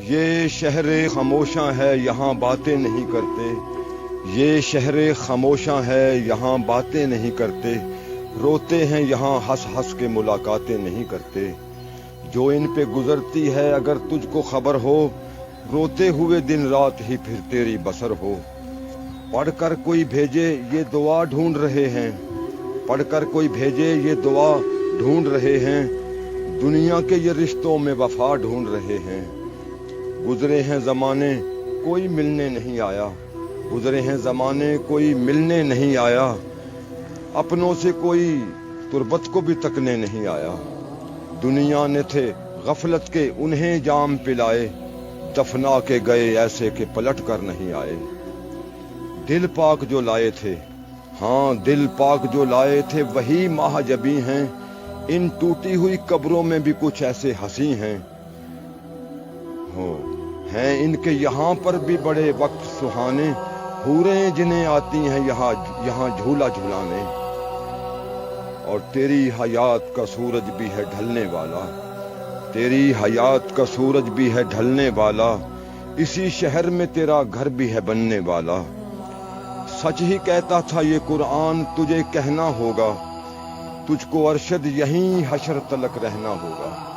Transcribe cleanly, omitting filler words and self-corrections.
یہ شہر خاموشاں ہے یہاں باتیں نہیں کرتے، یہ شہر خاموشاں ہے یہاں باتیں نہیں کرتے، روتے ہیں یہاں ہنس ہنس کے ملاقاتیں نہیں کرتے۔ جو ان پہ گزرتی ہے اگر تجھ کو خبر ہو، روتے ہوئے دن رات ہی پھر تیری بسر ہو۔ پڑھ کر کوئی بھیجے یہ دعا ڈھونڈ رہے ہیں، پڑھ کر کوئی بھیجے یہ دعا ڈھونڈ رہے ہیں، دنیا کے یہ رشتوں میں وفا ڈھونڈ رہے ہیں۔ گزرے ہیں زمانے کوئی ملنے نہیں آیا، گزرے ہیں زمانے کوئی ملنے نہیں آیا، اپنوں سے کوئی تربت کو بھی تکنے نہیں آیا۔ دنیا نے تھے غفلت کے انہیں جام پلائے، دفنا کے گئے ایسے کہ پلٹ کر نہیں آئے۔ دل پاک جو لائے تھے، ہاں دل پاک جو لائے تھے وہی ماہ جبی ہیں، ان ٹوٹی ہوئی قبروں میں بھی کچھ ایسے ہنسی ہیں ہیں ان کے یہاں پر بھی بڑے وقت سہانے، حوریں جنہیں آتی ہیں یہاں جھولا جھولانے۔ اور تیری حیات کا سورج بھی ہے ڈھلنے والا، تیری حیات کا سورج بھی ہے ڈھلنے والا، اسی شہر میں تیرا گھر بھی ہے بننے والا۔ سچ ہی کہتا تھا یہ قرآن تجھے کہنا ہوگا، تجھ کو ارشد یہیں حشر تلک رہنا ہوگا۔